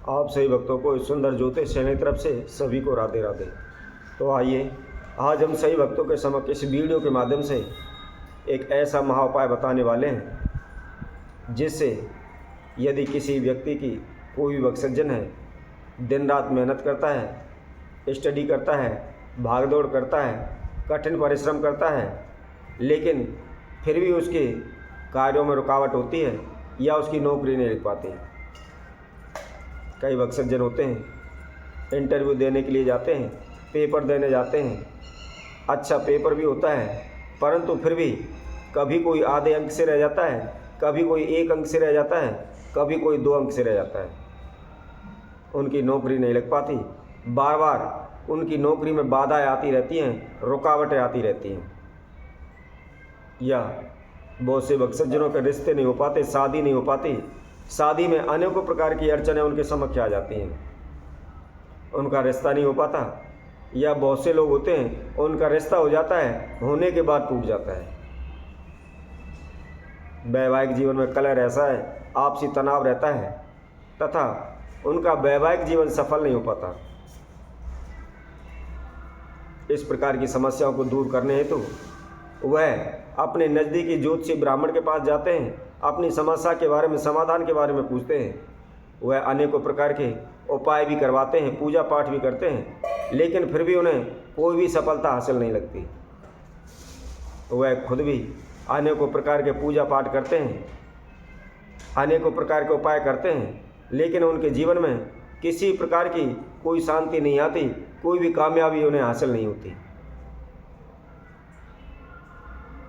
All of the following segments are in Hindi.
आप सभी भक्तों को इस सुंदर ज्योतिष चैनल की तरफ से सभी को राधे राधे। तो आइए आज हम सभी भक्तों के समक्ष इस वीडियो के माध्यम से एक ऐसा महा उपाय बताने वाले हैं जिससे यदि किसी व्यक्ति की कोई भी भक्तजन है, दिन रात मेहनत करता है, स्टडी करता है, भागदौड़ करता है, कठिन परिश्रम करता है, लेकिन फिर भी उसके कार्यों में रुकावट होती है या उसकी नौकरी नहीं लग पाती। कई भक्तजन होते हैं, इंटरव्यू देने के लिए जाते हैं, पेपर देने जाते हैं, अच्छा पेपर भी होता है, परंतु फिर भी कभी कोई आधे अंक से रह जाता है, कभी कोई 1 अंक से रह जाता है, कभी कोई 2 अंक से रह जाता है। उनकी नौकरी नहीं लग पाती, बार बार उनकी नौकरी में बाधाएं आती रहती हैं, रुकावटें आती रहती हैं, या बहुत से भक्तजनों के रिश्ते नहीं हो पाते, शादी नहीं हो पाती, शादी में अनेकों प्रकार की अड़चनें उनके समक्ष आ जाती हैं, उनका रिश्ता नहीं हो पाता, या बहुत से लोग होते हैं उनका रिश्ता हो जाता है, होने के बाद टूट जाता है। वैवाहिक जीवन में कलह ऐसा है, आपसी तनाव रहता है तथा उनका वैवाहिक जीवन सफल नहीं हो पाता। इस प्रकार की समस्याओं को दूर करने हेतु वह अपने नज़दीकी ज्योतिषी ब्राह्मण के पास जाते हैं, अपनी समस्या के बारे में, समाधान के बारे में पूछते हैं। वह अनेकों प्रकार के उपाय भी करवाते हैं, पूजा पाठ भी करते हैं, लेकिन फिर भी उन्हें कोई भी सफलता हासिल नहीं लगती। वह खुद भी अनेकों प्रकार के पूजा पाठ करते हैं, अनेकों प्रकार के उपाय करते हैं, लेकिन उनके जीवन में किसी प्रकार की कोई शांति नहीं आती, कोई भी कामयाबी उन्हें हासिल नहीं होती।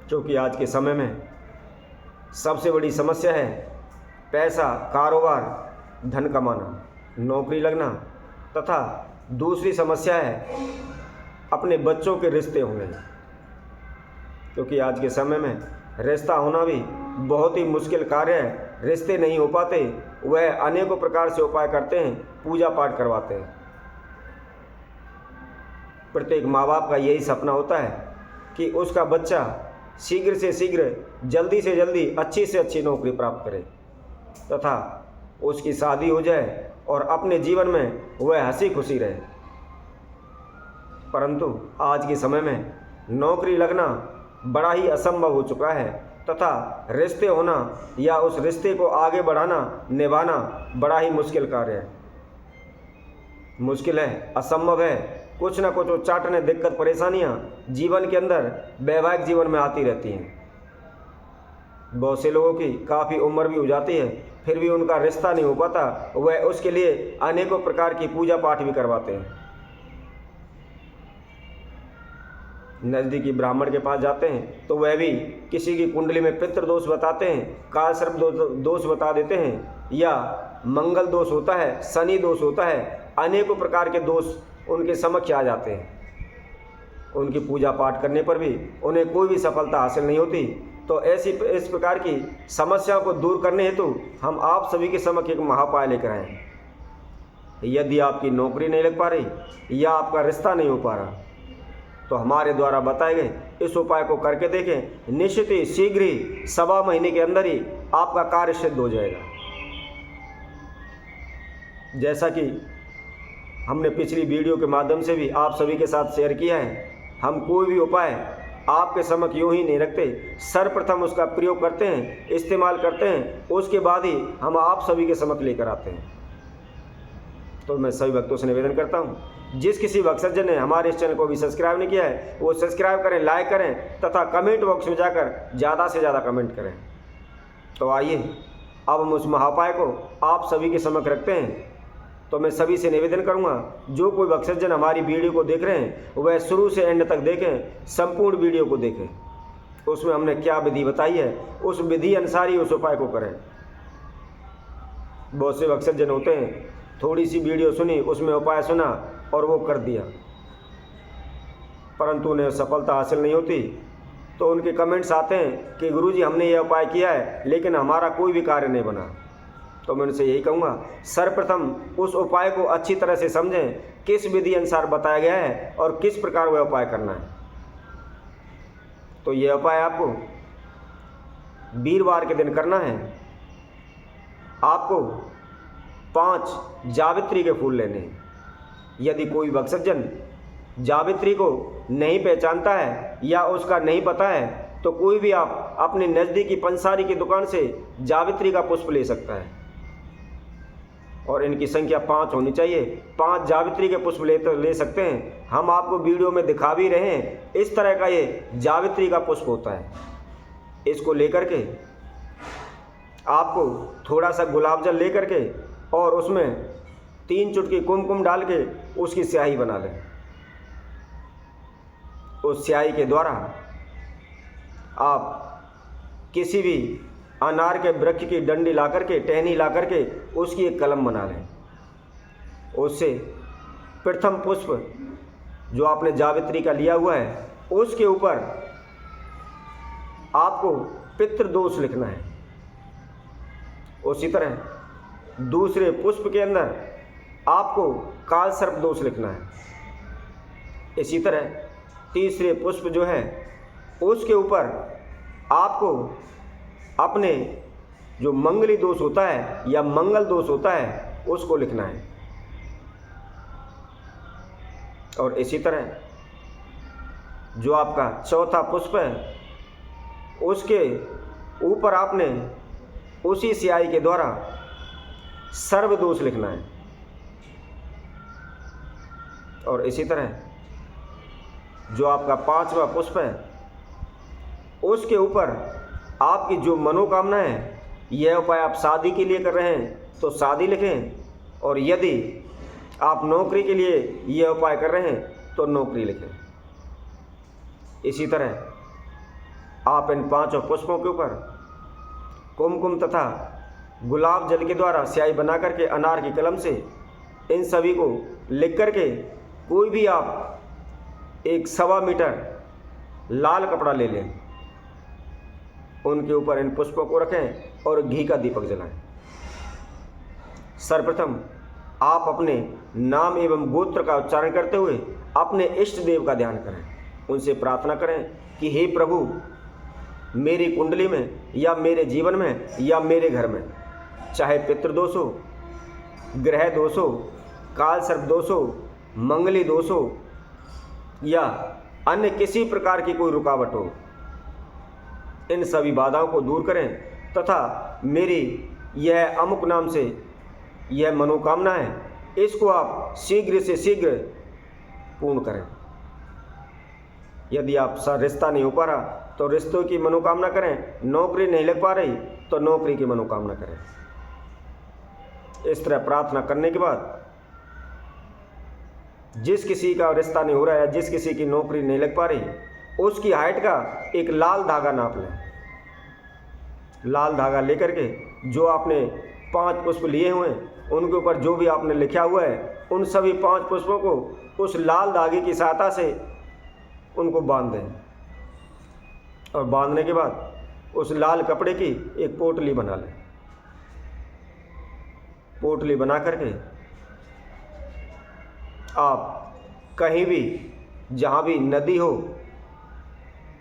क्योंकि आज के समय में सबसे बड़ी समस्या है पैसा, कारोबार, धन कमाना, नौकरी लगना, तथा दूसरी समस्या है अपने बच्चों के रिश्ते होने। क्योंकि आज के समय में रिश्ता होना भी बहुत ही मुश्किल कार्य है, रिश्ते नहीं हो पाते, वह अनेकों प्रकार से उपाय करते हैं, पूजा पाठ करवाते हैं। प्रत्येक माँ बाप का यही सपना होता है कि उसका बच्चा शीघ्र से शीघ्र, जल्दी से जल्दी अच्छी से अच्छी नौकरी प्राप्त करे तथा उसकी शादी हो जाए और अपने जीवन में वह हंसी खुशी रहे। परंतु आज के समय में नौकरी लगना बड़ा ही असंभव हो चुका है तथा रिश्ते होना या उस रिश्ते को आगे बढ़ाना, निभाना बड़ा ही मुश्किल कार्य है। मुश्किल है, असंभव है। कुछ ना कुछ उच्चाटने, दिक्कत, परेशानियां जीवन के अंदर, वैवाहिक जीवन में आती रहती हैं। बहुत से लोगों की काफ़ी उम्र भी हो जाती है, फिर भी उनका रिश्ता नहीं हो पाता। वह उसके लिए अनेकों प्रकार की पूजा पाठ भी करवाते हैं। नज़दीकी ब्राह्मण के पास जाते हैं तो वह भी किसी की कुंडली में पितृ दोष बताते हैं, काल सर्प दोष बता देते हैं, या मंगल दोष होता है, शनि दोष होता है, अनेकों प्रकार के दोष उनके समक्ष आ जाते हैं। उनकी पूजा पाठ करने पर भी उन्हें कोई भी सफलता हासिल नहीं होती। तो इस प्रकार की समस्याओं को दूर करने हेतु हम आप सभी के समक्ष एक महाउपाय लेकर आए हैं। यदि आपकी नौकरी नहीं लग पा रही या आपका रिश्ता नहीं हो पा रहा, तो हमारे द्वारा बताए गए इस उपाय को करके देखें। निश्चित ही शीघ्र ही, सवा महीने के अंदर ही आपका कार्य सिद्ध हो जाएगा। जैसा कि हमने पिछली वीडियो के माध्यम से भी आप सभी के साथ शेयर किया है, हम कोई भी उपाय आपके समक्ष यूं ही नहीं रखते, सर्वप्रथम उसका प्रयोग करते हैं, इस्तेमाल करते हैं, उसके बाद ही हम आप सभी के समक्ष लेकर आते हैं। तो मैं सभी भक्तों से निवेदन करता हूं, जिस किसी भक्तजन ने हमारे इस चैनल को भी सब्सक्राइब नहीं किया है वो सब्सक्राइब करें, लाइक करें तथा कमेंट बॉक्स में जाकर ज़्यादा से ज़्यादा कमेंट करें। तो आइए अब हम उस महाउपाय को आप सभी के समक्ष रखते हैं। तो मैं सभी से निवेदन करूंगा, जो कोई भक्तजन हमारी वीडियो को देख रहे हैं वह शुरू से एंड तक देखें, संपूर्ण वीडियो को देखें। उसमें हमने क्या विधि बताई है, उस विधि अनुसार ही उस उपाय को करें। बहुत से भक्तजन होते हैं, थोड़ी सी वीडियो सुनी, उसमें उपाय सुना और वो कर दिया, परंतु उन्हें सफलता हासिल नहीं होती। तो उनके कमेंट्स आते हैं कि गुरुजी हमने यह उपाय किया है लेकिन हमारा कोई भी कार्य नहीं बना। तो मैं उनसे यही कहूँगा, सर्वप्रथम उस उपाय को अच्छी तरह से समझें, किस विधि अनुसार बताया गया है और किस प्रकार वह उपाय करना है। तो यह उपाय आपको वीरवार के दिन करना है। आपको 5 जावित्री के फूल लेने हैं। यदि कोई भक्तजन जावित्री को नहीं पहचानता है या उसका नहीं पता है तो कोई भी आप अपने नज़दीकी पंसारी की दुकान से जावित्री का पुष्प ले सकता है और इनकी संख्या 5 होनी चाहिए। 5 जावित्री के पुष्प ले सकते हैं। हम आपको वीडियो में दिखा भी रहे हैं। इस तरह का ये जावित्री का पुष्प होता है। इसको लेकर के आपको थोड़ा सा गुलाब जल लेकर के और उसमें 3 चुटकी कुमकुम डाल के उसकी स्याही बना लें। उस स्याही के द्वारा आप किसी भी अनार के वृक्ष की डंडी ला करके, टहनी ला करके उसकी एक कलम बना लें। उससे प्रथम पुष्प जो आपने जावित्री का लिया हुआ है उसके ऊपर आपको पितृदोष लिखना है। उसी तरह दूसरे पुष्प के अंदर आपको काल सर्प दोष लिखना है। इसी तरह तीसरे पुष्प जो है उसके ऊपर आपको अपने जो मंगली दोष होता है या मंगल दोष होता है उसको लिखना है। और इसी तरह जो आपका चौथा पुष्प है उसके ऊपर आपने उसी स्याही के द्वारा सर्व दोष लिखना है। और इसी तरह जो आपका 5वां पुष्प है उसके ऊपर आपकी जो मनोकामना है, यह उपाय आप शादी के लिए कर रहे हैं तो शादी लिखें और यदि आप नौकरी के लिए यह उपाय कर रहे हैं तो नौकरी लिखें। इसी तरह आप इन 5 पुष्पों के ऊपर कुमकुम तथा गुलाब जल के द्वारा स्याही बना करके अनार की कलम से इन सभी को लिख करके कोई भी आप 1.25 मीटर लाल कपड़ा ले लें, उनके ऊपर इन पुष्पों को रखें और घी का दीपक जलाएं। सर्वप्रथम आप अपने नाम एवं गोत्र का उच्चारण करते हुए अपने इष्ट देव का ध्यान करें। उनसे प्रार्थना करें कि हे प्रभु, मेरी कुंडली में या मेरे जीवन में या मेरे घर में चाहे पितृदोष हो, ग्रह दोष हो, काल सर्प दोष हो, मंगली दोष हो या अन्य किसी प्रकार की कोई रुकावट हो, इन सभी बाधाओं को दूर करें तथा मेरी यह अमुक नाम से यह मनोकामना है, इसको आप शीघ्र से शीघ्र पूर्ण करें। यदि आपका रिश्ता नहीं हो पा रहा तो रिश्तों की मनोकामना करें, नौकरी नहीं लग पा रही तो नौकरी की मनोकामना करें। इस तरह प्रार्थना करने के बाद जिस किसी का रिश्ता नहीं हो रहा है, जिस किसी की नौकरी नहीं लग पा रही, उसकी हाइट का एक लाल धागा नाप लें। लाल धागा लेकर के जो आपने 5 पुष्प लिए हुए हैं उनके ऊपर जो भी आपने लिखा हुआ है उन सभी 5 पुष्पों को उस लाल धागे की सहायता से उनको बांध दें। और बांधने के बाद उस लाल कपड़े की एक पोटली बना लें। पोटली बना करके आप कहीं भी जहाँ भी नदी हो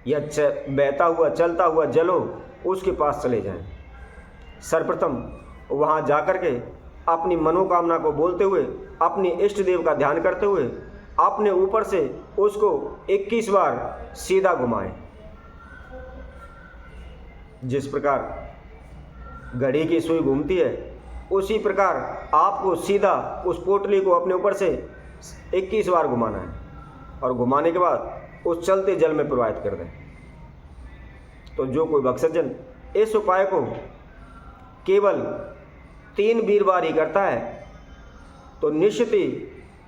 या बहता हुआ चलता हुआ जल हो उसके पास चले जाएं। सर्वप्रथम वहाँ जाकर के अपनी मनोकामना को बोलते हुए अपनी इष्ट देव का ध्यान करते हुए अपने ऊपर से उसको 21 बार सीधा घुमाएं। जिस प्रकार घड़ी की सुई घूमती है उसी प्रकार आपको सीधा उस पोटली को अपने ऊपर से 21 बार घुमाना है और घुमाने के बाद उस चलते जल में प्रवाहित कर दें। तो जो कोई भक्तजन इस उपाय को केवल 3 वीरवार ही करता है तो निश्चित ही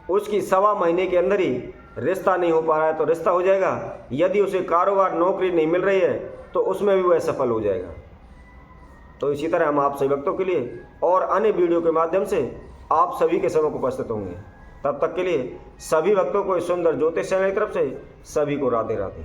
उसकी 1.25 महीने के अंदर ही रिश्ता नहीं हो पा रहा है तो रिश्ता हो जाएगा। यदि उसे कारोबार नौकरी नहीं मिल रही है तो उसमें भी वह सफल हो जाएगा। तो इसी तरह हम आप सभी भक्तों के लिए और अन्य वीडियो के माध्यम से आप सभी के समक्ष उपस्थित होंगे। तब तक के लिए सभी भक्तों को इस सुंदर ज्योतिष चैनल की तरफ से सभी को राधे राधे।